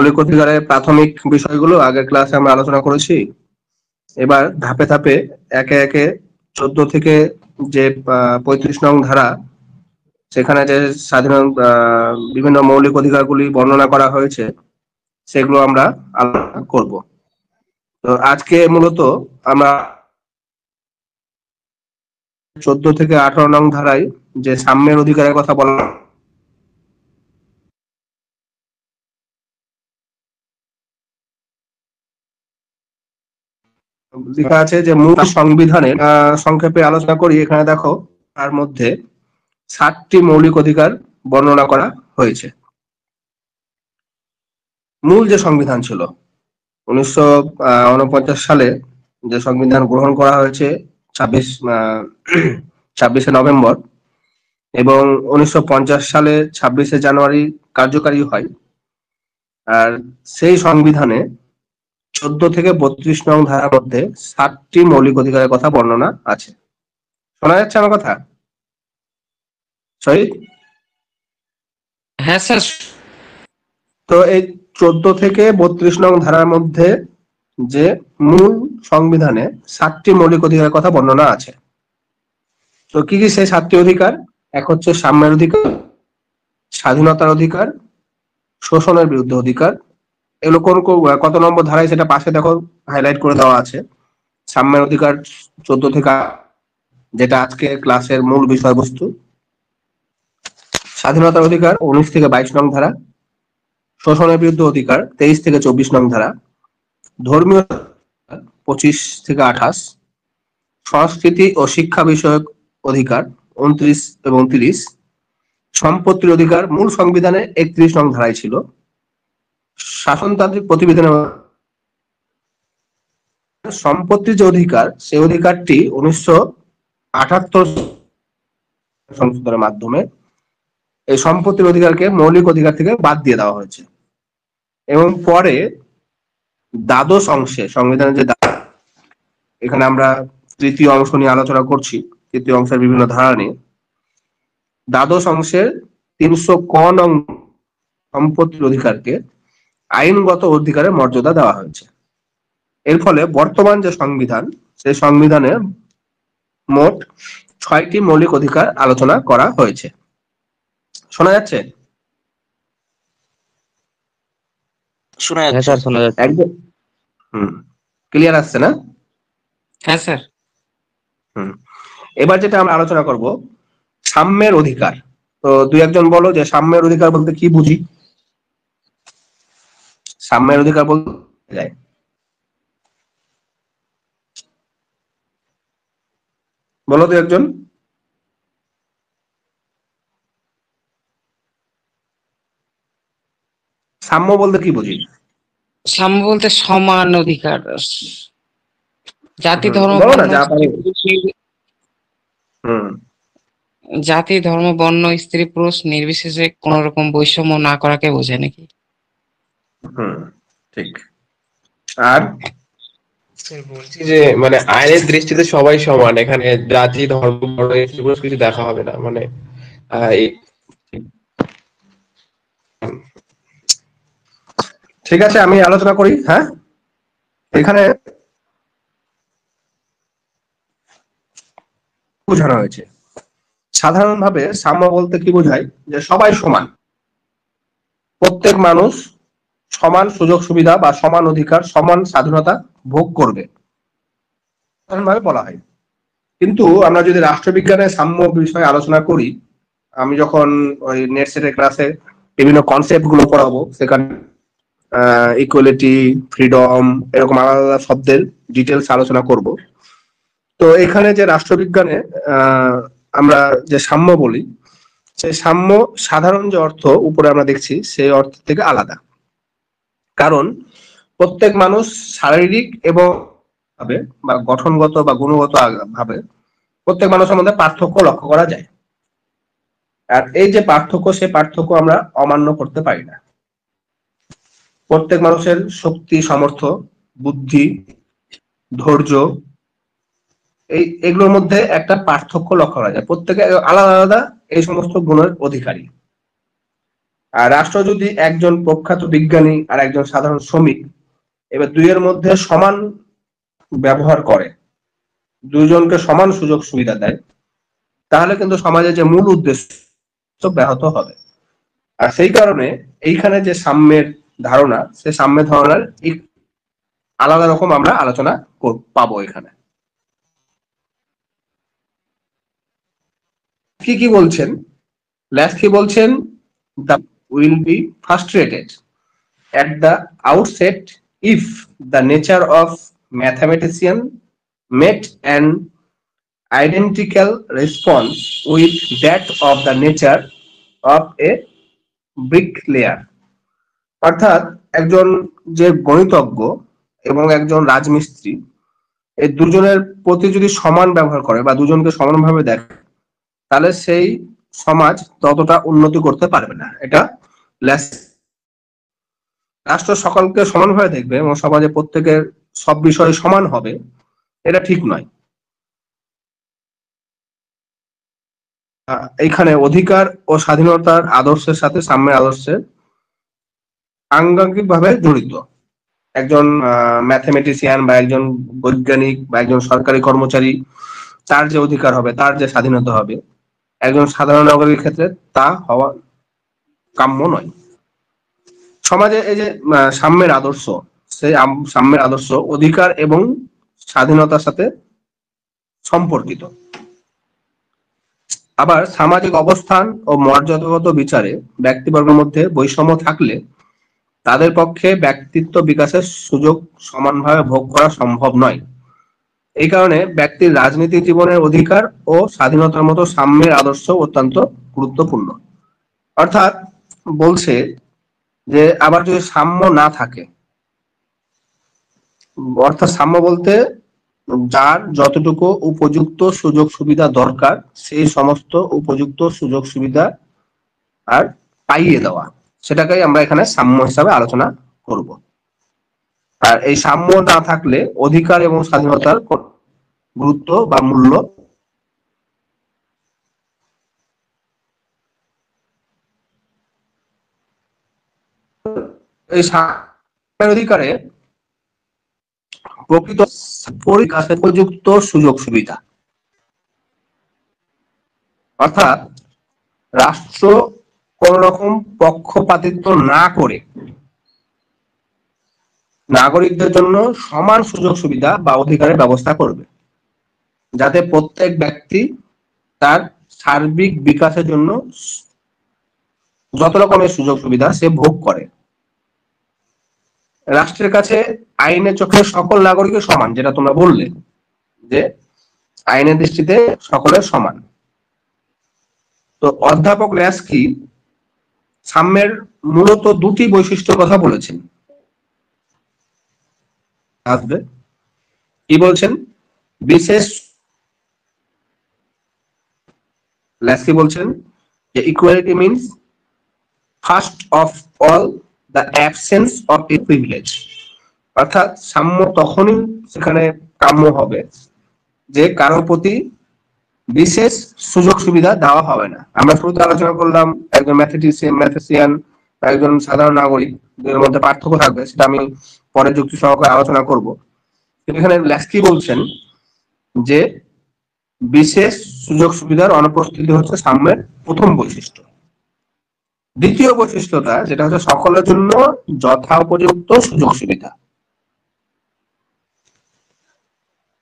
মৌলিক অধিকারের প্রাথমিক বিষয়গুলো আগের ক্লাসে আমরা আলোচনা করেছি। এবার ধাপে ধাপে একে একে 14 থেকে যে 35 নং ধারা, সেখানে যে স্বাধীন বিভিন্ন মৌলিক অধিকারগুলি বর্ণনা করা হয়েছে সেগুলো আমরা আলোচনা করব। তো আজকে মূলত আমরা 14 থেকে 18 নং ধারায় যে সাম্যের অধিকারের কথা বলা লেখা আছে যে মূল সংবিধানের সংক্ষেপে আলোচনা করি। এখানে দেখো তার মধ্যে 7টি মৌলিক অধিকার বর্ণনা করা হয়েছে। মূল যে সংবিধান ছিল 1949 সালে যে সংবিধান গ্রহণ করা হয়েছে 26শে নভেম্বর, এবং 1950 সালে 26শে জানুয়ারি কার্যকারী হয়। আর সেই সংবিধানে 14 থেকে 32 নং ধারার মধ্যে 7টি মৌলিক অধিকারের কথা বর্ণনা আছে। শোনা যাচ্ছে আমার কথা? সরি, হ্যাঁ স্যার। তো এই 14 থেকে 32 নং ধারার মধ্যে যে মূল সংবিধানে 7টি মৌলিক অধিকারের কথা বর্ণনা আছে। তো কি কি সেই 7টি অধিকার? এক হচ্ছে সাম্যের অধিকার, স্বাধীনতার অধিকার, শোষণের বিরুদ্ধে অধিকার। এগুলো কোন কত নম্বর ধারায় সেটা পাশে দেখো হাইলাইট করে দেওয়া আছে। সাম্যের অধিকার 14 থেকে, যেটা আজকে ক্লাসের মূল বিষয়বস্তু। স্বাধীনতার অধিকার 19 থেকে 22 নং ধারা, শোষণের বিরুদ্ধে অধিকার 23 থেকে 24 নং ধারা, ধর্মীয় 25 থেকে 28, সংস্কৃতি ও শিক্ষা বিষয়ক অধিকার 29 এবং 30, সম্পত্তির অধিকার মূল সংবিধানে 31 নং ধারায় ছিল। শাসনতান্ত্রিক প্রতিবেদনের সম্পত্তির যে অধিকার, সেই অধিকারটি 1978 সংশোধনের মাধ্যমে এই সম্পত্তির অধিকারকে মৌলিক অধিকার থেকে বাদ দিয়ে দেওয়া হয়েছে। এবং পরে দ্বাদশ অংশে সংবিধানের যে এখানে আমরা তৃতীয় অংশ নিয়ে আলোচনা করছি, তৃতীয় অংশের বিভিন্ন ধারা নিয়ে। দ্বাদশ অংশের 300 ক নং সম্পত্তির অধিকারকে আইনগত অধিকারের মর্যাদা দেওয়া হয়েছে। এর ফলে বর্তমান যে সংবিধান, সেই সংবিধানে মোট 6টি মৌলিক অধিকার আলোচনা করা হয়েছে। শোনা যাচ্ছে? শোনা যাচ্ছে স্যার, শোনা যাচ্ছে। একদম ক্লিয়ার আসছে না? হ্যাঁ স্যার। এবার যেটা আমরা আলোচনা করব, সাম্যের অধিকার। তো দুই একজন বলো যে সাম্যের অধিকার বলতে কি বুঝি? সাম্যের অধিকার বলতে যায়, বলো দুই একজন। সাম্য বলতে কি বুঝি? সাম্য বলতে সমান অধিকার, জাতি ধর্ম বলো না, বর্ণ যা পারি। জাতি ধর্ম বর্ণ স্ত্রী পুরুষ নির্বিশেষে কোন রকম বৈষম্য না করাকে বোঝায় নাকি? ঠিক। আর বলছি যে মানে আইনের দৃষ্টিতে সবাই সমান, এখানে জাতি ধর্ম বর্ণ কিছু দেখা হবে না, মানে ঠিক আছে, আমি আলোচনা করি। হ্যাঁ, এখানে বোঝানো হয়েছে সাধারণভাবে সাম্য বলতে কি বোঝায়, যে সবাই সমান, প্রত্যেক মানুষ সমান সুযোগ সুবিধা বা সমান অধিকার, সমান স্বাধীনতা ভোগ করবে, সাধারণভাবে বলা হয়। কিন্তু আমরা যদি রাষ্ট্রবিজ্ঞানের সাম্য বিষয়ে আলোচনা করি, আমি যখন ওই নেট সেটের ক্লাসে বিভিন্ন কনসেপ্ট গুলো পড়াবো, সেখানে ইকুয়ালিটি, ফ্রিডম, এরকম আলাদা আলাদা শব্দের ডিটেলস আলোচনা করব। তো এখানে যে রাষ্ট্রবিজ্ঞানে আমরা যে সাম্য বলি, সেই সাম্য সাধারণ যে অর্থ উপরে আমরা দেখছি সেই অর্থ থেকে আলাদা। কারণ প্রত্যেক মানুষ শারীরিক এবং ভাবে বা গঠনগত বা গুণগত ভাবে প্রত্যেক মানুষের মধ্যে পার্থক্য লক্ষ্য করা যায়। আর এই যে পার্থক্য, সে পার্থক্য আমরা অমান্য করতে পারি না। প্রত্যেক মানুষের শক্তি, সামর্থ্য, বুদ্ধি, ধৈর্য, এগুলোর মধ্যে একটা পার্থক্য লক্ষ্য করা যায়। প্রত্যেকে আলাদা আলাদা এই সমস্ত গুণের অধিকারী। আর রাষ্ট্র যদি একজন প্রখ্যাত বিজ্ঞানী আর একজন সাধারণ শ্রমিক এবার দুইয়ের মধ্যে সমান ব্যবহার করে, দুজনকে সমান সুযোগ সুবিধা দেয়, তাহলে কিন্তু সমাজের যে মূল উদ্দেশ্য ব্যাহত হবে। আর সেই কারণে এইখানে যে সাম্যের ধারণা, সেই সাম্যের ধারণার আলাদা রকম আমরা আলোচনা পাবো এখানে। কি বলছেন ল্যাস্কি? বলছেন the will be frustrated at the outset if the nature of mathematician met an identical response with that of the nature of a bricklayer। অর্থাৎ একজন যে গণিতজ্ঞ এবং একজন রাজমিস্ত্রি, এই দুজনের প্রতি যদি সমান ব্যবহার করে বা দুজনকে সমানভাবে দেখে, তাহলে সেই সমাজ ততটা উন্নতি করতে পারবে না। এটা রাষ্ট্র সকলকে সমানভাবে দেখবে এবং সমাজে প্রত্যেকের সব বিষয়ে সমান হবে, এটা ঠিক নয়। এইখানে অধিকার ও স্বাধীনতার আদর্শের সাথে সাম্যের আদর্শের আঙ্গাঙ্গিক ভাবে জড়িত। একজন ম্যাথমেটিশিয়ান বা একজন বৈজ্ঞানিক বা একজন সরকারি কর্মচারী, তার যে অধিকার হবে, তার যে স্বাধীনতা হবে, একজন সাধারণ নাগরিকের ক্ষেত্রে তা হওয়া কাম্য নয়। সমাজে এই যে সাম্যের আদর্শ, সেই সাম্যের আদর্শ অধিকার এবং স্বাধীনতার সাথে সম্পর্কিত। আবার সামাজিক অবস্থান ও মর্যাদাগত বিচারে ব্যক্তিবর্গের মধ্যে বৈষম্য থাকলে তাদের পক্ষে ব্যক্তিত্ব বিকাশের সুযোগ সমানভাবে ভোগ করা সম্ভব নয়। এই কারণে ব্যক্তির রাজনৈতিক জীবনের অধিকার ও স্বাধীনতার মতো সাম্যের আদর্শ অত্যন্ত গুরুত্বপূর্ণ। অর্থাৎ বলছে যে আবার যদি সাম্য না থাকে, অর্থাৎ সাম্য বলতে যার যতটুকু উপযুক্ত সুযোগ সুবিধা দরকার সেই সমস্ত উপযুক্ত সুযোগ সুবিধা আর পাইয়ে দেওয়া, সেটাকেই আমরা এখানে সাম্য হিসাবে আলোচনা করব। আর এই সাম্য না থাকলে অধিকার এবং স্বাধীনতার গুরুত্ব বা মূল্য এই অধিকারে প্রকৃত পরিকাশে উপযুক্ত সুযোগ সুবিধা, অর্থাৎ রাষ্ট্র কোন রকম পক্ষপাতিত্ব না করে নাগরিকদের জন্য সমান সুযোগ সুবিধা বা অধিকারের ব্যবস্থা করবে, যাতে প্রত্যেক ব্যক্তি তার সার্বিক বিকাশের জন্য যত রকমের সুযোগ সুবিধা সে ভোগ করে। রাষ্ট্রের কাছে আইনের চোখে সকল নাগরিকের সমান, যেটা তোমরা বললে যে আইনের দৃষ্টিতে সকলের সমান। তো অধ্যাপক ল্যাস্কি সাম্যের মূলত দুটি বৈশিষ্ট্য কথা বলেছেন। কি বলছেন? বিশেষ ল্যাস্কি বলছেন যে equality means first of all the absence of A privilege. অর্থাৎ সাম্য তখনই সেখানে কাম্য হবে যে কারোর প্রতি বিশেষ সুযোগ সুবিধা দেওয়া হবে না। আমরা শুরুতে আলোচনা করলাম একজন ম্যাথমেটিশিয়ান একজন সাধারণ নাগরিক এর মধ্যে পার্থক্য থাকবে, সেটা আমি পরে যুক্তি সহকারে আলোচনা করব। এখানে ল্যাস্কি বলছেন যে বিশেষ সুযোগ সুবিধার অনুপস্থিতি হচ্ছে সাম্যের প্রথম বৈশিষ্ট্য। দ্বিতীয় বৈশিষ্ট্যটা যেটা হচ্ছে সকলের জন্য যথোপযুক্ত সুযোগ সুবিধা।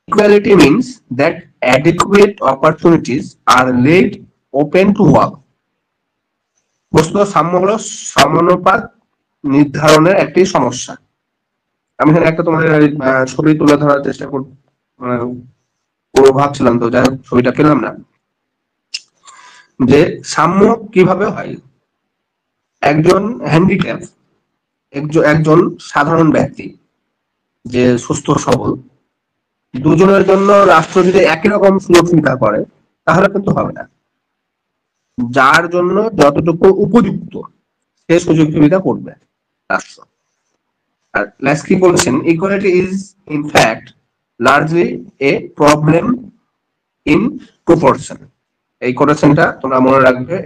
Equality means that adequate opportunities are laid open to all. বস্তুত সাম্য হলো সমানুপাত নির্ধারণের একটি সমস্যা। আমি এখানে একটা তোমাদের ছবি তুলে ধরার চেষ্টা ভাবছিলাম, তো যাই হোক ছবিটা পেলাম না। যে সাম্য কিভাবে হয়? একজন হ্যান্ডিক্যাপ, একজন সাধারণ ব্যক্তি যে সুস্থ সবল, দুজনের জন্য রাষ্ট্র যদি একই রকম সুযোগ সুবিধা করে তাহলে কিন্তু হবে না। যার জন্য যতটুকু উপযুক্ত সে সুযোগ সুবিধা করবে রাষ্ট্র। আর ল্যাস্কি বলেছেন equality is in fact largely A problem in proportion. এই কোটেশনটা তোমরা মনে রাখবে।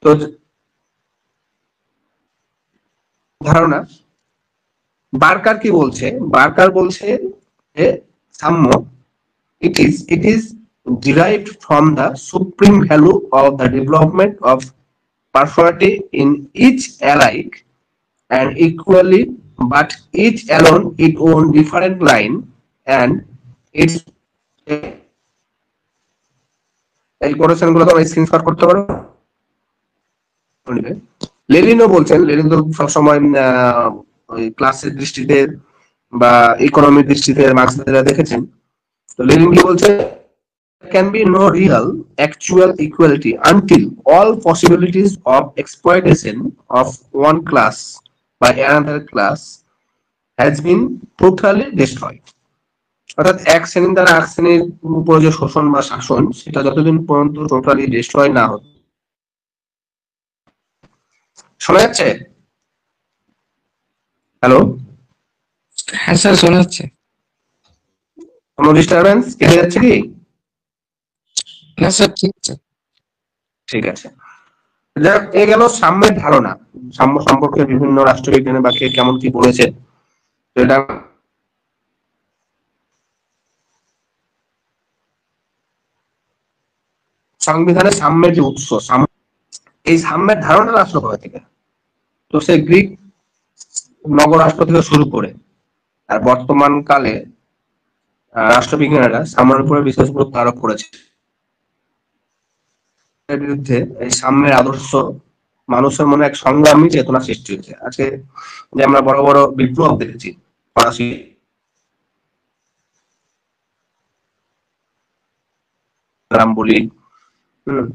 তো ধারণা বার্কার কি বলছে? বার্কার বলছে যে সাম্য it is derived from the supreme value of the development of personality in each alike and equally, but each alone its own different line and its এই কোটেশন গুলো তোমরা স্ক্রিনশট করতে পারো। লেনিনও বলছেন, লেনিন তো সবসময় ওই ক্লাসের দৃষ্টিতে বা ইকোনমির দৃষ্টিতে মার্কসবাদীরা দেখেছেন। তো লেনিন কি বলছে? Can be no real actual equality until all possibilities of exploitation of one class by another class has been totally destroyed. অর্থাৎ এক শ্রেণী দ্বারা এক শ্রেণীর উপর যে শোষণ বা শাসন, সেটা যতদিন পর্যন্ত টোটালি ডিস্ট্রয় না হতো। শোনা যাচ্ছে? হ্যালো, হ্যাঁ স্যার শোনা যাচ্ছে। কোনো ডিস্টারবেন্স কেটে যাচ্ছে কি? না স্যার ঠিক আছে। ঠিক আছে, এ গেল সাম্যের ধারণা। সাম্য সম্পর্কে বিভিন্ন রাষ্ট্রবিজ্ঞানের বা কে কেমন কি বলেছে, এটা সংবিধানের সাম্যের যে উৎস, এই সাম্যের ধারণাটা আসলো কোথা থেকে? তো সে গ্রিক নগরাষ্ট্র থেকে শুরু করে আর বর্তমান কালে রাষ্ট্রবিজ্ঞানীরা সাম্যের উপরে বিশেষ গুরুত্ব আরোপ করেছে। এর বিরুদ্ধে এই সাম্যের আদর্শ মানুষের মনে এক সংগ্রামী চেতনা সৃষ্টি হয়েছে। আজকে যে আমরা বড় বড় বিপ্লব দেখেছি, ফরাসি বলি,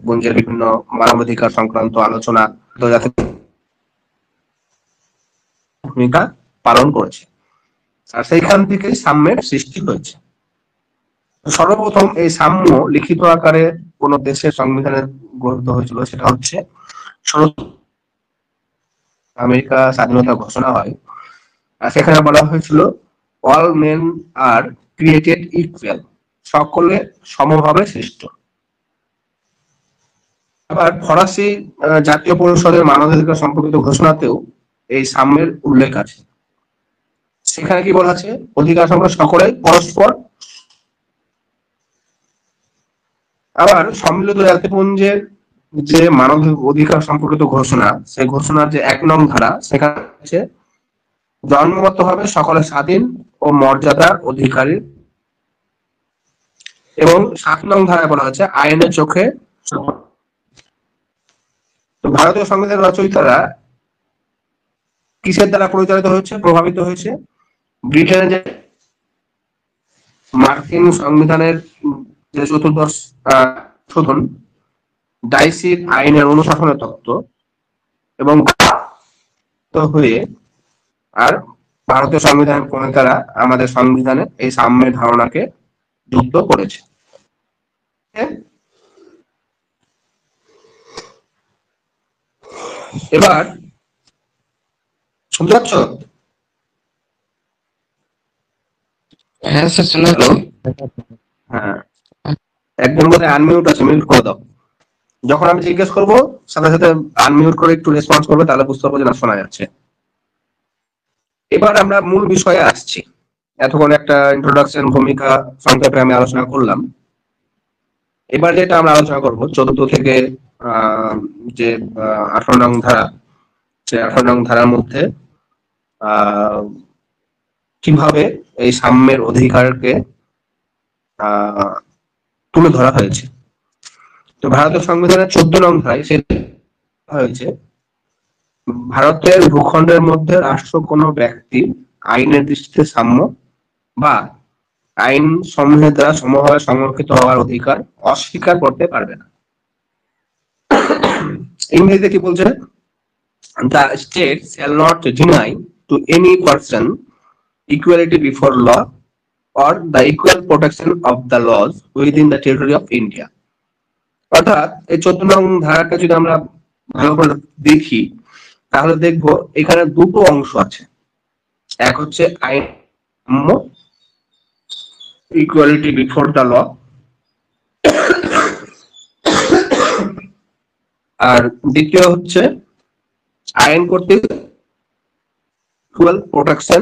গঞ্জের বিভিন্ন মানবাধিকার সংক্রান্ত আলোচনা ভূমিকা পালন করেছে, আর সেইখান থেকে সাম্যের সৃষ্টি হয়েছে। সর্বপ্রথম এই সাম্য লিখিত আকারে কোন দেশের সংবিধানে গঠিত হয়েছিল, সেটা হচ্ছে আমেরিকা স্বাধীনতা ঘোষণা হয়, আর সেখানে বলা হয়েছিল অল মেন আর ক্রিয়েটেড ইকুয়াল, সকলে সমভাবে সৃষ্ট। আবার ফরাসি জাতীয় পরিষদের মানবাধিকার সম্পর্কিত ঘোষণাতেও এই সাম্যের উল্লেখ আছে। সেখানে কি বলা আছে? অধিকার সম্পর্কে সকলে পরস্পর। আবার সম্মিলিত জাতিপুঞ্জের যে মানব অধিকার সম্পর্কিত ঘোষণা, সেই ঘোষণার যে 1 নং ধারা, সেখানে আছে জন্মগতভাবে সকলে স্বাধীন ও মর্যাদার অধিকারী, এবং 7 নং ধারায় বলা হচ্ছে আইনের চোখে। তো ভারতীয় সংবিধান রচয়িতারা কিসের দ্বারা পরিচালিত হয়েছে, প্রভাবিত হয়েছে? ব্রিটেনের যে মার্কিন সংবিধানের যে চতুর্দশ সংশোধন, ডাইসির আইনের অনুশাসনের তত্ত্ব এবং হয়ে আর ভারতীয় সংবিধানের প্রণেতারা আমাদের সংবিধানে এই সাম্যের ধারণাকে যুক্ত করেছে। এবার শুনতে পাচ্ছ? হ্যাঁ স্যার শোনা যাচ্ছে। হ্যাঁ, একদম বোধ হয় আনমিউট আছে, মিউট করে দাও। যখন আমি জিজ্ঞেস করবো সাথে সাথে আনমিউট করে একটু রেসপন্স করবে, তাহলে বুঝতে পারবো যে না শোনা যাচ্ছে। এবার আমরা মূল বিষয়ে আসছি। এতক্ষণ একটা ইন্ট্রোডাকশন ভূমিকা সংক্ষেপে আমি আলোচনা করলাম। এবার যেটা আমরা আলোচনা করবো 14 থেকে যে 18 নং ধারা, সে 18 নং ধারার মধ্যে কিভাবে এই সাম্যের অধিকারকে তুলে ধরা হয়েছে। তো ভারতের সংবিধানের 14 নং ধারায় সেটা হয়েছে, ভারতের ভূখণ্ডের মধ্যে রাষ্ট্র কোনো ব্যক্তি আইনের দৃষ্টিতে সাম্য বা আইন সমূহের দ্বারা সমভাবে সংরক্ষিত হওয়ার অধিকার অস্বীকার করতে পারবে না। ইংরেজিতে কি বলছে? The state shall not deny to any person equality before law or the equal protection of the laws within the territory of India. অর্থাৎ এই 14 নং ধারাটা যদি আমরা ভালো করে দেখি, তাহলে দেখবো এখানে দুটো অংশ আছে। এক হচ্ছে আইন ইকুয়ালিটি বিফোর দ্য ল, আর দ্বিতীয় হচ্ছে আইন কর্তৃক equal protection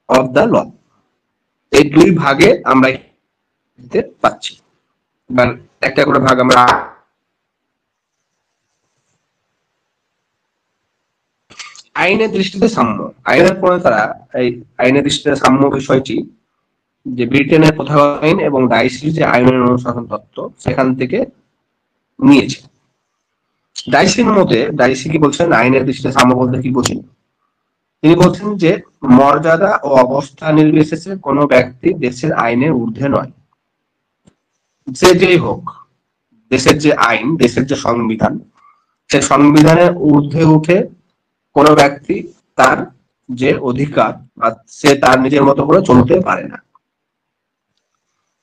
of the law. এই দুই ভাগে আমরা দেখতে পাচ্ছি। এবার একটা করে ভাগ আমরা আইনের দৃষ্টিতে সাম্য। আইনের প্রণেতারা এই আইনের দৃষ্টিতে সাম্য বিষয়টি যে ব্রিটেনের প্রথাগত আইন এবং ডাইসির যে আইনের অনুশাসন তত্ত্ব সেখান থেকে নিয়েছে। ডাইসির মতে ডাইসি কি বলছেন আইনের দৃষ্টিতে সাম্য বলতে কি বুঝি? তিনি বলছেন যে মর্যাদা ও অবস্থা নির্বিশেষে কোনো ব্যক্তি দেশের আইনের ঊর্ধ্বে নয়। যে যেই হোক, দেশের যে আইন, দেশের যে সংবিধান, সে সংবিধানের ঊর্ধ্বে উঠে কোনো ব্যক্তি তার যে অধিকার বা সে তার নিজের মতো করে চলতে পারে না।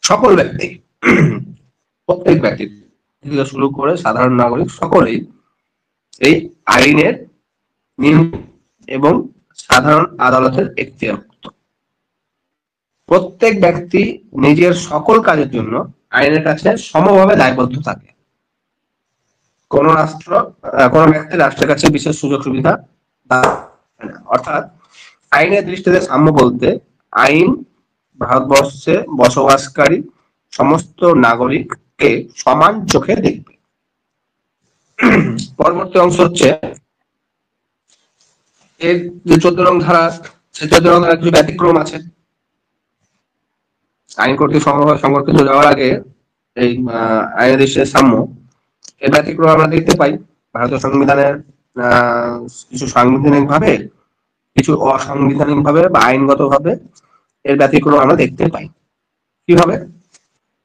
সকল ব্যক্তি, প্রত্যেক ব্যক্তি থেকে শুরু করে সাধারণ নাগরিক সকলেই এই আইনের নিয়ম এবং সাধারণ আদালতের এখতিয়ারভুক্ত। প্রত্যেক ব্যক্তি নিজের সকল কাজের জন্য আইনের কাছে সমভাবে দায়বদ্ধ থাকে। কোন ব্যক্তি রাষ্ট্রের কাছে বিশেষ সুযোগ সুবিধা অর্থাৎ আইনের দৃষ্টিতে সাম্য বলতে আইন ভারতবর্ষে বসবাসকারী সমস্ত নাগরিককে সমান চোখে দেখবে। পরবর্তী অংশ হচ্ছে এর যে 14 নং ধারা, সে 14 নং ধারা কিছু ব্যতিক্রম আছে। আইন কর্তৃক সংরক্ষিত যাওয়ার আগে এই আইনের দৃষ্টিতে সাম্য এর ব্যতিক্রম আমরা দেখতে পাই ভারতীয় সংবিধানের কিছু সাংবিধানিক ভাবে, কিছু অসাংবিধানিক ভাবে বা আইনগত ভাবে এর ব্যতিক্রম আমরা দেখতে পাই। কিভাবে?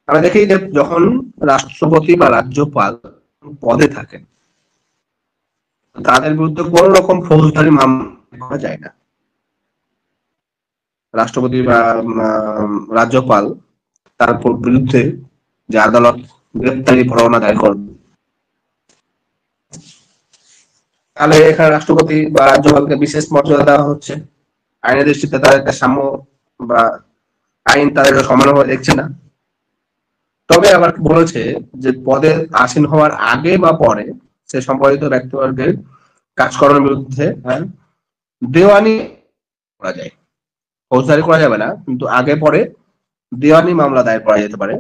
আমরা দেখি যে যখন রাষ্ট্রপতি বা রাজ্যপাল পদে থাকেন তাদের বিরুদ্ধে কোন রকম ফৌজদারি মামলা করা যায় না। রাষ্ট্রপতি বা রাজ্যপাল তার বিরুদ্ধে যে আদালত গ্রেপ্তারি পরোয়ানা দায়ের করবে, তাহলে এখানে রাষ্ট্রপতি বা রাজ্যপালকে বিশেষ মর্যাদা দেওয়া হচ্ছে। আইনের দৃষ্টিতে তার একটা সাম্য বা আইন তাদের সমানভাবে দেখছে না। তবে আবার বলেছে যে পদে আসীন হওয়ার আগে বা পরে সে সম্পাদিত ব্যক্তিবর্গের কাজকর্মের বিরুদ্ধে দেওয়ানি করা যায়, ফৌজদারি করা যাবে না, কিন্তু আগে পরে দেওয়ানি মামলা দায়ের করা যেতে পারে।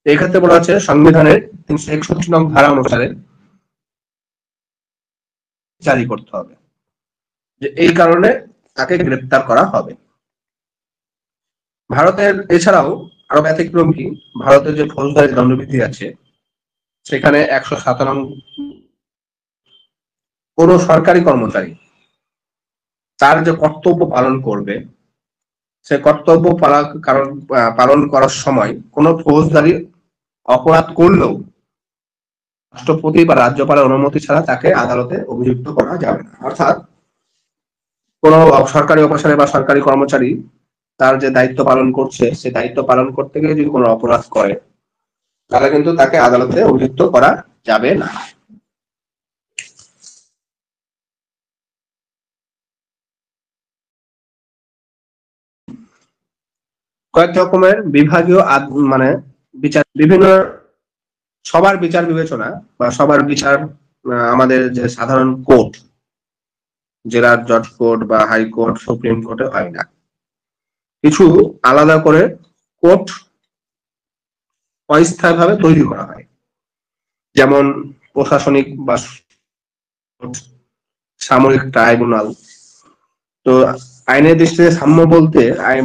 এই ক্ষেত্রে বলা হচ্ছে সংবিধানের 361 নং ধারা অনুসারে জারি করতে হবে, যে এই কারণে তাকে গ্রেপ্তার করা হবে। ভারতের এছাড়াও আরো ব্যতিক্রম কি, ভারতের যে ফৌজদারি দণ্ডবিধি আছে সেখানে 107 নং কোন সরকারি কর্মচারী তার যে কর্তব্য পালন করবে সে কর্তব্য পালন করার সময় কোন ফৌজদারি অপরাধ করলেও রাষ্ট্রপতি বা রাজ্যপালের অনুমতি ছাড়া তাকে আদালতে অভিযুক্ত করা যাবে না। অর্থাৎ কোন সরকারি অফিসারে বা সরকারি কর্মচারী তার যে দায়িত্ব পালন করছে সে দায়িত্ব পালন করতে গিয়ে যদি কোনো অপরাধ করে তাহলে কিন্তু তাকে আদালতে অভিযুক্ত করা যাবে না। কয়েক রকমের বিভাগীয় মানে বিচার, বিভিন্ন সবার বিচার বিবেচনা বা সবার বিচার আমাদের যে সাধারণ কোর্ট, জেলার জজ কোর্ট বা হাইকোর্ট, সুপ্রিম কোর্টে হয় না। কিছু আলাদা করে কোর্ট অস্থায়ীভাবে তৈরি করা হয়, যেমন প্রশাসনিক বা সামরিক ট্রাইব্যুনাল। তো আইনের দৃষ্টিতে সাম্য বলতে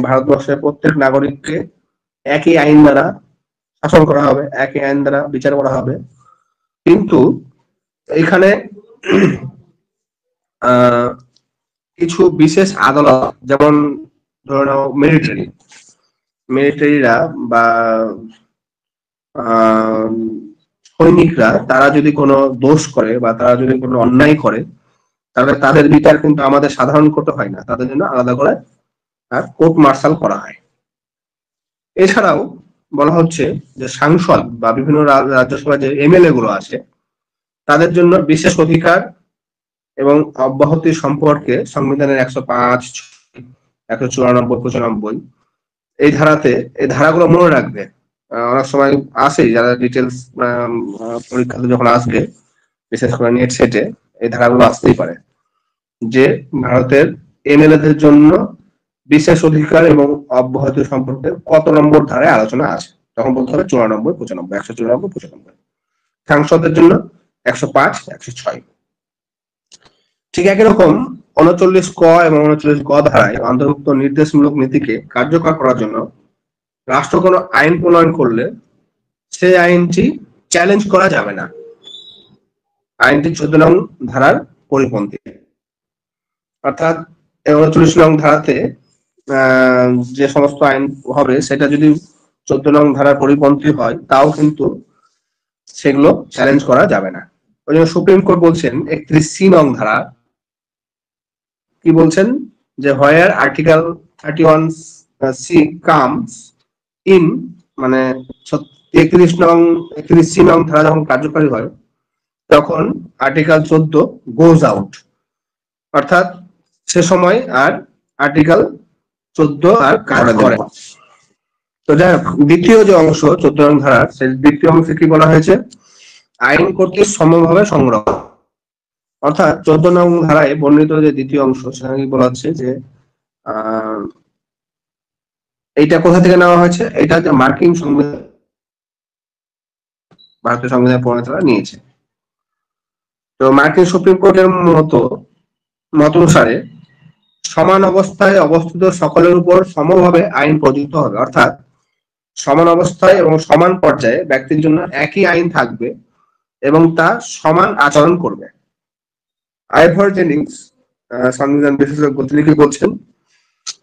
ভারতবর্ষের প্রত্যেক নাগরিককে একই আইন দ্বারা শাসন করা হবে, একই আইন দ্বারা বিচার করা হবে। কিন্তু এখানে কিছু বিশেষ আদালত, যেমন ধরে নাও মিলিটারিরা বা সৈনিকরা, তারা যদি কোনো দোষ করে বা তারা যদি কোনো অন্যায় করে তাহলে তাদের বিচার কিন্তু আমাদের সাধারণ কোর্টে হয় না, তাদের জন্য আলাদা করে কোর্ট মার্শাল করা হয়। এছাড়াও বলা হচ্ছে যে সাংসদ বা বিভিন্ন রাজ্যসভার যে এমএলএ গুলো আছে তাদের জন্য বিশেষ অধিকার এবং অব্যাহতি সম্পর্কে সংবিধানের 105, 194, 95 এই ধারাগুলো মনে রাখবে। অনেক সময় আসে যারা ডিটেলস পরীক্ষাতে যখন আসবে বিশেষ করে নেট সেটে এই ধারাগুলো আসতেই পারে, যে ভারতের এমএলএদের জন্য বিশেষ অধিকার এবং অব্যাহতি সম্পর্কে কত নম্বর ধারায় আলোচনা আছে। তখন বলতে হবে 94, 95, 194, 95। সাংসদের জন্য 105, 106। ঠিক একই রকম 39 ক এবং 39 গ ধারায় অন্তর্ভুক্ত নির্দেশমূলক নীতিকে কার্যকর করার জন্য রাষ্ট্র কোনো আইন প্রণয়ন করলে সেই আইনটি চ্যালেঞ্জ করা যাবে না। আইনটি 14 নং ধারার পরিপন্থী। অর্থাৎ 39 নং ধারাতে যে সমস্ত আইন হবে সেটা যদি 14 নং ধারার পরিপন্থী হয় তাও কিন্তু সেগুলো চ্যালেঞ্জ করা যাবে না। ওই জন্য সুপ্রিম কোর্ট বলছেন 31C নং ধারা কি বলছেন, যে হোয়ার আর্টিকেল 31C কামস ইন, মানে 31C নং ধারা যখন কার্যকরী হয় তখন আর্টিকেল 14 গোজ আউট, অর্থাৎ সে সময় আর আর্টিকেল 14 আর কাজ করে না। তো যাই হোক, দ্বিতীয় যে অংশ 14 নং ধারার, সেই দ্বিতীয় অংশে কি বলা হয়েছে, আইন কর্তৃক সমভাবে সংগ্রহ। অর্থাৎ 14 নং ধারায় বর্ণিত যে দ্বিতীয় অংশ, সেখানে কি বলা হচ্ছে যে এইটা কোথা থেকে নেওয়া হয়েছে, এটা যে মার্কিন সংবিধান, ভারতীয় সংবিধান প্রণেতারা নিয়েছে। তো মার্কিন সুপ্রিম কোর্টের মত অনুসারে সমান অবস্থায় অবস্থিত সকলের উপর সমভাবে আইন প্রযুক্ত হবে। অর্থাৎ সমান অবস্থায় এবং সমান পর্যায়ে ব্যক্তির জন্য একই আইন থাকবে এবং তা সমান আচরণ করবে। আইভার জেনিংস সংবিধান বিশেষজ্ঞ তিনি কি বলছেন,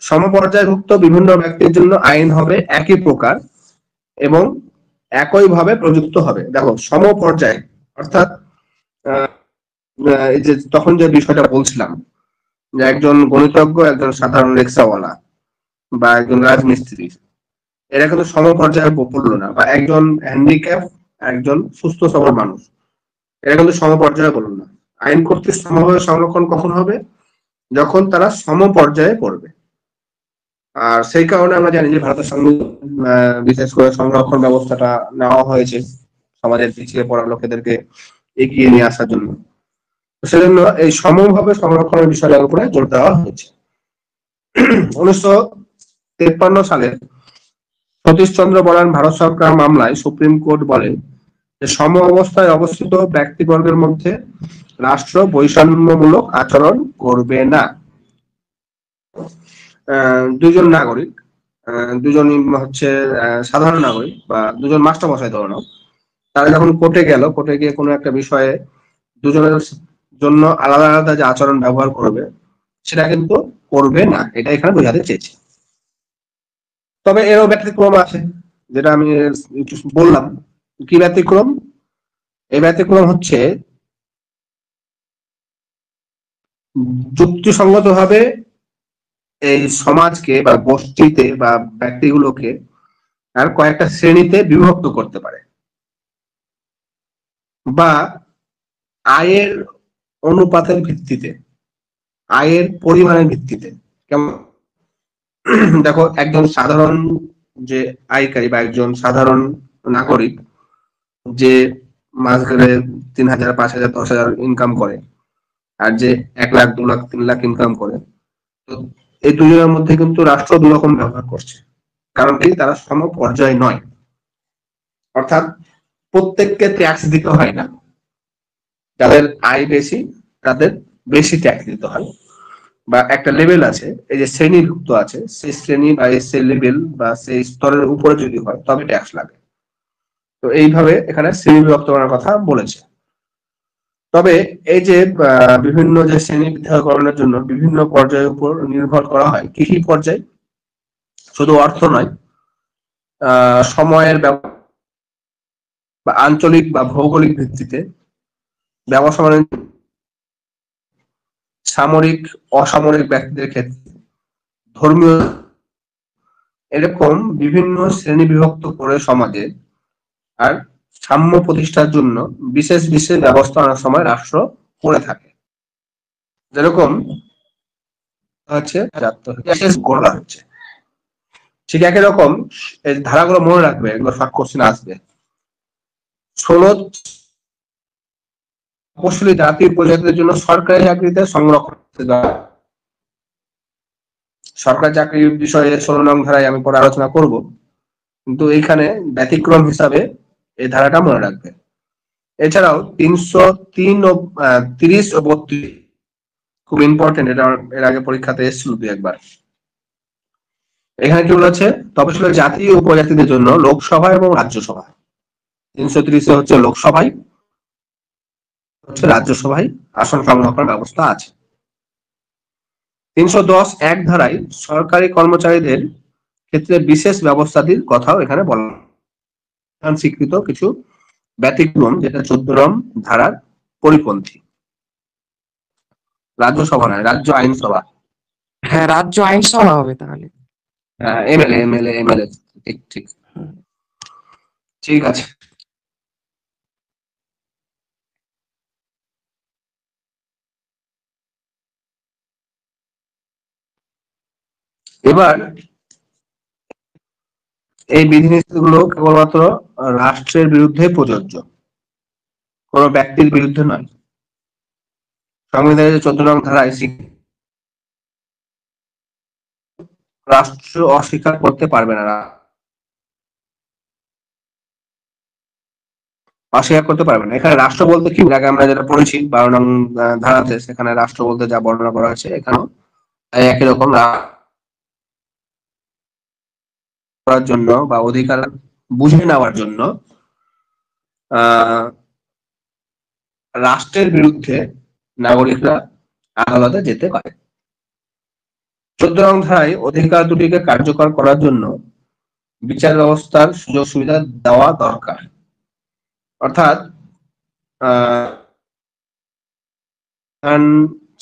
সমপর্যায়ভুক্ত বিভিন্ন ব্যক্তির জন্য আইন হবে একই প্রকার এবং একইভাবে প্রযুক্ত হবে। দেখো সমপর্যায় অর্থাৎ এই যে তখন যে বিষয়টা বলছিলাম যে একজন গণিতজ্ঞ, একজন সাধারণ রিক্সাওয়ালা বা একজন রাজমিস্ত্রি, এরা কিন্তু সমপর্যায়ে পড়লো না, বা একজন হ্যান্ডিক্যাপ, একজন সুস্থ সবল মানুষ, এরা কিন্তু সমপর্যায়ে পড়লো না। আইন কর্তৃক সমভাবে সংরক্ষণ কখন হবে, যখন তারা সমপর্যায়ে পড়বে। আর সেই কারণে আমরা জানি যে ভারতের সংবিধান বিশেষ করে সংরক্ষণ ব্যবস্থাটা নেওয়া হয়েছে সমাজের পিছিয়ে পড়া লোকেদেরকে এগিয়ে নিয়ে আসার জন্য। সেজন্য এই সমভাবে সংরক্ষণের বিষয়টার উপরে জোর দেওয়া হয়েছে। 1953 সালে সতীশ চন্দ্র বরান ভারত সরকার মামলায় সুপ্রিম কোর্ট বলে যে সম অবস্থায় অবস্থিত ব্যক্তিবর্গের মধ্যে রাষ্ট্র বৈষম্যমূলক আচরণ করবে না। দুজন নাগরিক, দুজনই হচ্ছে সাধারণ নাগরিক বা দুজন মাস্টারমশাই ধরে নাও, তারা যখন কোর্টে গেল, কোর্টে গিয়ে কোনো একটা বিষয়ে দুজনের জন্য আলাদা আলাদা যে আচরণ ব্যবহার করবে সেটা কিন্তু করবে না, এটা এখানে বোঝাতে চেয়েছে। তবে এরও ব্যতিক্রম আছে, যেটা আমি বললাম। কি ব্যতিক্রম? এই ব্যতিক্রম হচ্ছে যুক্তিসঙ্গত ভাবে এই সমাজকে বা গোষ্ঠীতে বা ব্যক্তিগুলোকে আর কয়েকটা শ্রেণীতে বিভক্ত করতে পারে, বা আয়ের অনুপাতের ভিত্তিতে, আয়ের পরিমাণের ভিত্তিতে। কেমন? দেখো একজন সাধারণ যে আয়কারী বা একজন সাধারণ নাগরিক যে মাস গেলে 3,000, 5,000, 10,000 ইনকাম করে, আর যে 1 লাখ, 2 লাখ, 3 লাখ ইনকাম করে, তো এই দুজনের মধ্যে কিন্তু রাষ্ট্র দুরকম ব্যবহার করছে। কারণ কি? তারা সম পর্যায়ে নয়। অর্থাৎ প্রত্যেককে ট্যাক্স দিতে হয় না, যাদের আয় বেশি তাদের বেশি ট্যাক্স দিতে হয়, বা একটা লেভেল আছে, এই যে শ্রেণীভুক্ত আছে, সেই শ্রেণী বা সেই লেভেল বা সেই স্তরের উপরে যদি হয় তবে ট্যাক্স লাগে। তো এইভাবে এখানে শ্রেণী বিভক্ত করার কথা বলেছে। তবে এই যে বিভিন্ন যে শ্রেণী বিভাগকরণের জন্য বিভিন্ন পর্যায়ের উপর নির্ভর করা হয়, কি কি পর্যায়? শুধু অর্থ নয়, সময়ের বা আঞ্চলিক বা ভৌগোলিক ভিত্তিতে, ব্যবসা বাণিজ্য, সামরিক অসামরিক ব্যক্তিদের ক্ষেত্রে, ধর্মীয়, এরকম বিভিন্ন শ্রেণী বিভক্ত করে সমাজে আর সাম্য প্রতিষ্ঠার জন্য বিশেষ বিশেষ ব্যবস্থা অনেক সময় রাষ্ট্র করে থাকে। যেরকম হচ্ছে করা হচ্ছে, ঠিক একই রকম এই ধারাগুলো মনে রাখবে, এগুলো শর্ট কোশ্চেন আসবে। 16 তপশিলি জাতি উপজাতিদের জন্য সরকারি চাকরিতে সংরক্ষণ করতে দেওয়া। সরকারি চাকরির বিষয়ে 16 নং ধারায় আমি পরে আলোচনা করব, কিন্তু এইখানে ব্যতিক্রম হিসাবে এই ধারাটা মনে রাখবে। এছাড়াও 303 ও 30 ও 32 খুব ইম্পর্টেন্ট, এটা এর আগে পরীক্ষাতে এসেছিল দুই একবার। এখানে কি বলেছে, তপশিলি জাতি ও উপজাতিদের জন্য লোকসভা এবং রাজ্যসভা, 330 হচ্ছে লোকসভায়, হচ্ছে রাজ্যসভায় আসন সংরক্ষণের ব্যবস্থা আছে। 310 এক ধারায় সরকারি কর্মচারীদের ক্ষেত্রে বিশেষ ব্যবস্থাটির কথাও এখানে বলা স্বীকৃত কিছু ব্যতিক্রম, যেটা 14 নং ধারার পরিপন্থী। রাজ্যসভা নয়, রাজ্য আইনসভা। হ্যাঁ, রাজ্য আইনসভা হবে তাহলে। এমএলএ ঠিক ঠিক ঠিক আছে। এবার এই বিধিনিষেধগুলো কেবলমাত্র রাষ্ট্রের বিরুদ্ধে প্রযোজ্য, কোন ব্যক্তির বিরুদ্ধে নয়। সংবিধানের 14 নং ধারায় রাষ্ট্র অস্বীকার করতে পারবে না, অস্বীকার করতে পারবে না। এখানে রাষ্ট্র বলতে কি, আগে আমরা যেটা পড়েছি 12 নং ধারাতে, সেখানে রাষ্ট্র বলতে যা বর্ণনা করা হয়েছে এখানেও একই রকম করার জন্য বা অধিকার বুঝে নেওয়ার জন্য রাষ্ট্রের বিরুদ্ধে নাগরিকরা আদালতে যেতে পারে। 14 নং ধারায় অধিকার দুটিকে কার্যকর করার জন্য বিচার ব্যবস্থার সুযোগ সুবিধা দেওয়া দরকার। অর্থাৎ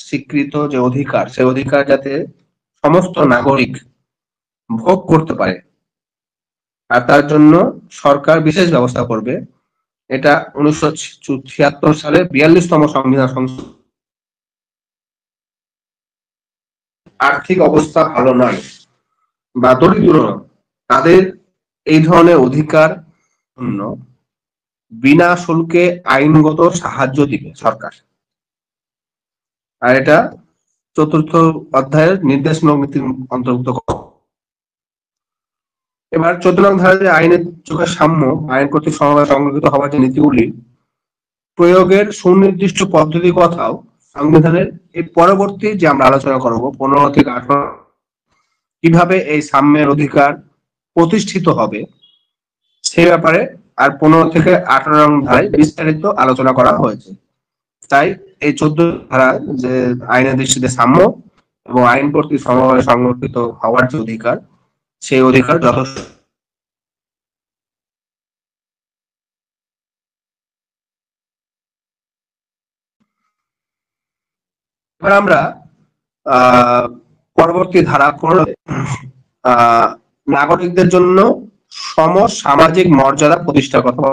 স্বীকৃত যে অধিকার, সেই অধিকার যাতে সমস্ত নাগরিক ভোগ করতে পারে, আর তার জন্য সরকার বিশেষ ব্যবস্থা করবে। এটা 1976 সালে 42তম সংবিধান সংশোধন। আর্থিক অবস্থা ভালো নয় বা দরিদ্র নয়, তাদের এই ধরনের অধিকার জন্য বিনা শুল্কে আইনগত সাহায্য দিবে সরকার। আর এটা 4র্থ অধ্যায়ের নির্দেশমূলক নীতির অন্তর্ভুক্ত। এবার 14 নং ধারায় আইনের চোখে সাম্য, আইন কর্তৃক সমবায় সংরক্ষিত হওয়ার যে নীতিগুলি প্রয়োগের সুনির্দিষ্ট পদ্ধতি কথাও সংবিধানের এই পরবর্তী যে আমরা আলোচনা করব 15 থেকে 18, কিভাবে এই সাম্যের অধিকার প্রতিষ্ঠিত হবে সে ব্যাপারে আর 15 থেকে 18 নং ধারায় বিস্তারিত আলোচনা করা হয়েছে। তাই এই 14 ধারা যে আইনের দৃষ্টিতে সাম্য এবং আইন কর্তৃক সমভাবে সংরক্ষিত হওয়ার যে অধিকার, সেই অধিকার যথেষ্ট। এবার আমরা পরবর্তী ধারা নাগরিকদের জন্য সম সামাজিক মর্যাদা প্রতিষ্ঠার কথা।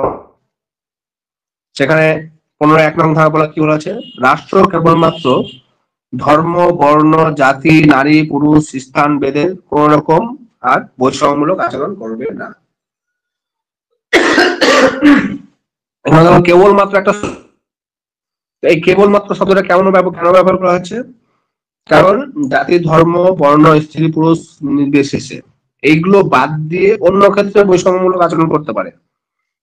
সেখানে 15(1) নং ধারা বলা কি বলেছে, রাষ্ট্র কেবলমাত্র ধর্ম, বর্ণ, জাতি, নারী, পুরুষ, স্থান ভেদে কোন রকম আর বৈষম্যমূলক আচরণ করবে না। কেবলমাত্র একটা, এই কেবলমাত্র শব্দটা কেন ব্যবহার করা হচ্ছে, কারণ জাতি, ধর্ম, বর্ণ, স্ত্রী পুরুষ নির্বিশেষে এইগুলো বাদ দিয়ে অন্য ক্ষেত্রে বৈষম্যমূলক আচরণ করতে পারে,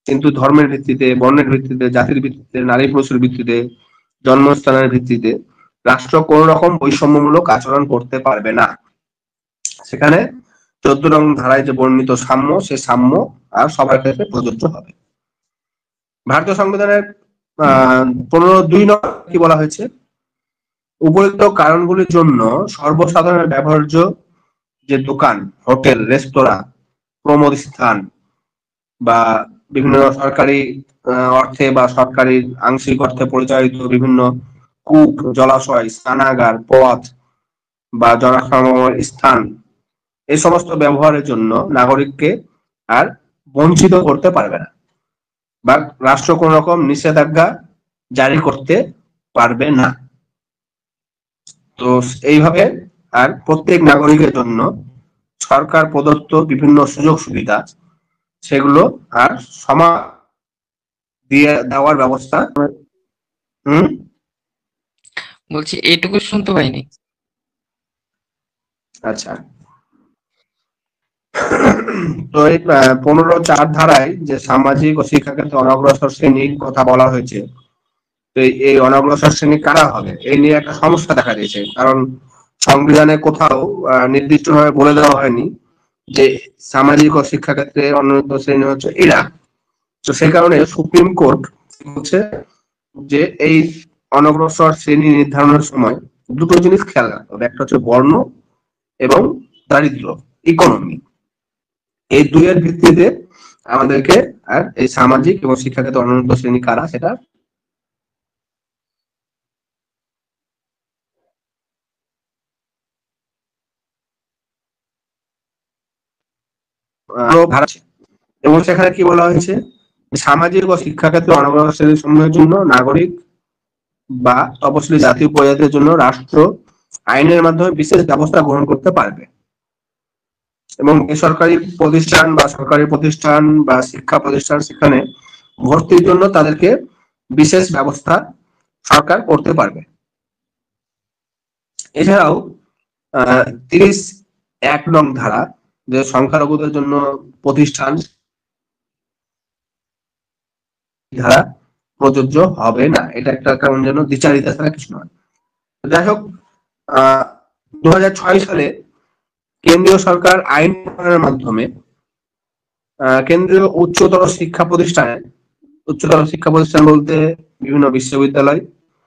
কিন্তু ধর্মের ভিত্তিতে, বর্ণের ভিত্তিতে, জাতির ভিত্তিতে, নারী পুরুষের ভিত্তিতে, জন্মস্থানের ভিত্তিতে রাষ্ট্র কোন রকম বৈষম্যমূলক আচরণ করতে পারবে না। সেখানে 14 নং ধারায় যে বর্ণিত সাম্য, সে সাম্য আর সবার ক্ষেত্রে প্রযোজ্য হবে। ভারতীয় সংবিধানের 15(2) নং কি বলা হয়েছে, উপরিউক্ত কারণগুলির জন্য সর্বসাধারণের ব্যবহার্য যে দোকান, হোটেল, রেস্তোরাঁ, প্রমোদ স্থান বা বিভিন্ন সরকারি অর্থে বা সরকারি আংশিক অর্থে পরিচালিত বিভিন্ন কূপ, জলাশয়, স্নানাগার, পথ বা জনসমাগমের স্থান, এই সমস্ত ব্যবহারের জন্য নাগরিককে আর বঞ্চিত করতে পারবে না বা রাষ্ট্র কোন রকম নিষেধাজ্ঞা জারি করতে পারবে না। তো এইভাবে আর প্রত্যেক নাগরিকের জন্য সরকার প্রদত্ত বিভিন্ন সুযোগ সুবিধা, সেগুলো আর সমান দিয়ে দেওয়ার ব্যবস্থা হুম, বলছি এইটুকু শুনতে পাইনি। আচ্ছা। তো এই 15(4) ধারায় যে সামাজিক ও শিক্ষা ক্ষেত্রে অনগ্রসর শ্রেণীর কথা বলা হয়েছে, তো এই অনগ্রসর শ্রেণী কারা হবে এই নিয়ে একটা সমস্যা দেখা দিয়েছে। কারণ সংবিধানে কোথাও নির্দিষ্টভাবে বলে দেওয়া হয়নি যে সামাজিক ও শিক্ষা ক্ষেত্রে অনুন্নত শ্রেণী হচ্ছে এরা। তো সেই কারণে সুপ্রিম কোর্ট হচ্ছে যে এই অনগ্রসর শ্রেণী নির্ধারণের সময় দুটো জিনিস খেয়াল রাখতে হবে, একটা হচ্ছে বর্ণ এবং দারিদ্র, ইকোনমি। এই দুইয়ের ভিত্তিতে আমাদেরকে আর এই সামাজিক এবং শিক্ষা ক্ষেত্রে অনুন্নত শ্রেণী কারা সেটা ধারা আছে। এবং সেখানে কি বলা হয়েছে, সামাজিক ও শিক্ষা ক্ষেত্রে অনগ্রসর শ্রেণী সমূহের জন্য নাগরিক বা তপশিলি জাতীয় উপজাতির জন্য রাষ্ট্র আইনের মাধ্যমে বিশেষ ব্যবস্থা গ্রহণ করতে পারবে। এবং বেসরকারি প্রতিষ্ঠান বা সরকারি প্রতিষ্ঠান বা শিক্ষা প্রতিষ্ঠান সেখানে ভর্তির জন্য তাদেরকে বিশেষ ব্যবস্থা সরকার করতে পারবে। এছাড়াও 30(1) ধারা, যে সংখ্যালঘুদের জন্য প্রতিষ্ঠান, ধারা প্রযোজ্য হবে না। এটা একটা কেমন যেন দ্বিচারিতা ছাড়া কিছু নয়। যাই হোক, 2006 সালে কেন্দ্রীয় সরকার আইন প্রণয়নের মাধ্যমে কেন্দ্রীয় উচ্চতর শিক্ষা প্রতিষ্ঠান বলতে বিভিন্ন বিশ্ববিদ্যালয়,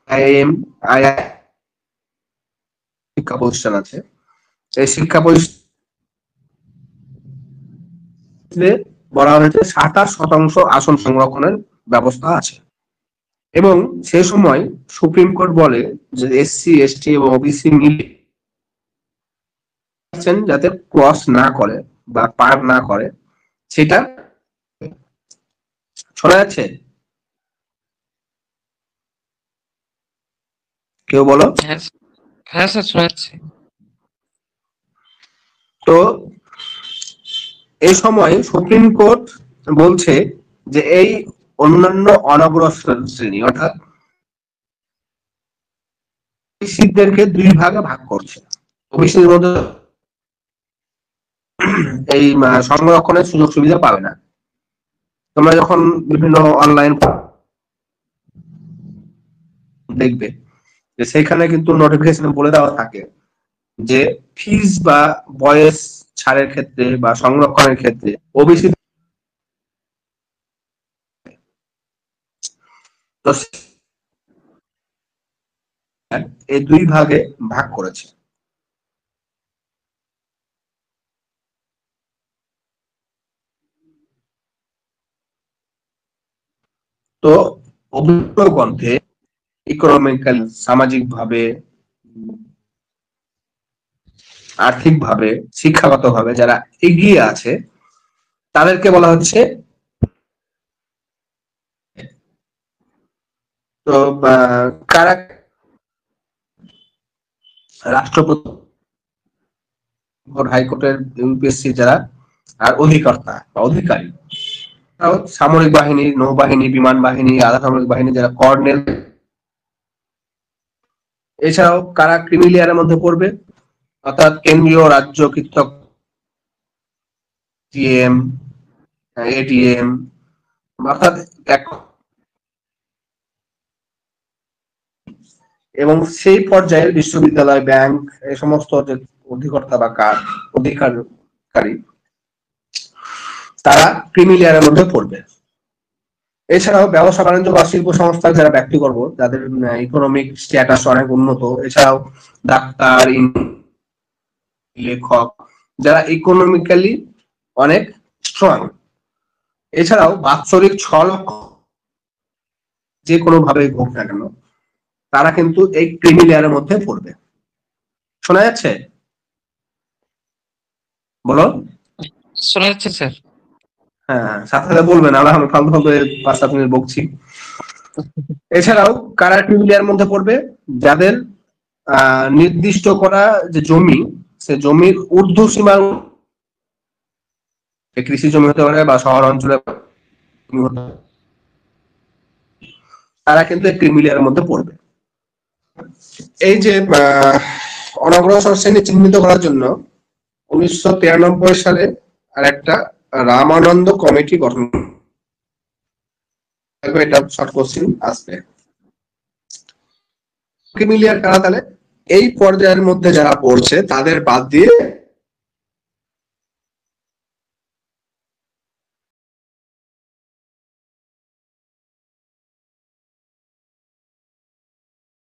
আইআইএম, আইআই শিক্ষা প্রতিষ্ঠান আছে। এই শিক্ষা প্রতিষ্ঠানে বলা হয়েছে 27% আসন সংরক্ষণের ব্যবস্থা আছে। এবং সেই সময় সুপ্রিম কোর্ট বলে যে এসসি, এসটি এবং ওবিসি মিলে যাতে ক্রস না করে বা পার না করে সেটা। শোনা যাচ্ছে? কেউ বলো। হ্যাঁ, হ্যাঁ স্যার শোনাচ্ছি। তো এই সময় সুপ্রিম কোর্ট বলছে যে এই অন্যান্য অনগ্রসর শ্রেণী অর্থাৎ ওবিসিদেরকে দুই ভাগে ভাগ করছে। ওবিসির মধ্যে এই সংরক্ষণের সুযোগ সুবিধা পাবে না। তোমরা যখন বিভিন্ন অনলাইন দেখবে যে সেখানে কিন্তু নোটিফিকেশন বলে দেওয়া থাকে যে ফিজ বা বয়স ছাড়ের ক্ষেত্রে বা সংরক্ষণের ক্ষেত্রে ওবিসি এই দুই ভাগে ভাগ করেছে। তো অভিজ্ঞ গ্রন্থে ইকোনমিক্যাল, সামাজিক ভাবে, আর্থিক ভাবে, শিক্ষাগত ভাবে যারা এগিয়ে আছে তাদেরকে বলা হচ্ছে। তো কারা রাষ্ট্রপতি, হাইকোর্টের, ইউপিএসসি যারা আর অধিকর্তা বা অধিকারী, সামরিক বাহিনী, নৌবাহিনী, বিমান বাহিনী, আধা সামরিক বাহিনী যারা কর্নেল। এছাড়াও কারা ক্রিমিলিয়ারের মধ্যে পড়বে, অর্থাৎ কেন্দ্রীয় রাজ্য কৃতক, টিএম, এটিএম, অর্থাৎ এবং সেই পর্যায়ের বিশ্ববিদ্যালয়, ব্যাংক, এই সমস্ত যে অধিকর্তা বা অধিকারী তারা ক্রিমিলিয়ারের মধ্যে পড়বে। এছাড়াও ব্যবসা বাণিজ্য বা শিল্প সংস্থার যারা ব্যক্তিবর্গ যাদের ইকোনমিক স্ট্যাটাস অনেক উন্নত, এছাড়াও ডাক্তার, লেখক যারা ইকোনমিক্যালি অনেক স্ট্রং, এছাড়াও বাৎসরিক 6 লক্ষ যে কোনো ভাবে হোক না কেন তারা কিন্তু এই ক্রিমিলিয়ারের মধ্যে পড়বে। শোনা যাচ্ছে? বলো। শোনা যাচ্ছে স্যার। হ্যাঁ, সাথে সাথে বলবে না, আমি ফালতু ফালতু 5-7 মিনিট বকছি। এছাড়াও কারা ক্রিমিলিয়ার মধ্যে পড়বে, যাদের নির্দিষ্ট করা যে জমি, সে জমির ঊর্ধ্ব সীমার, কৃষি জমি হতে পারে বা শহর অঞ্চলে তারা কিন্তু ক্রিমিলিয়ার মধ্যে পড়বে। এই যে অনগ্রসর শ্রেণী চিহ্নিত করার জন্য 1993 সালে আর একটা রামানন্দ কমিটি গঠন, এটা শর্ট কোশ্চেন আসবে। ক্রিমিলিয়ার কারা? তাহলে এই পর্যায়ের মধ্যে যারা পড়ছে তাদের বাদ দিয়ে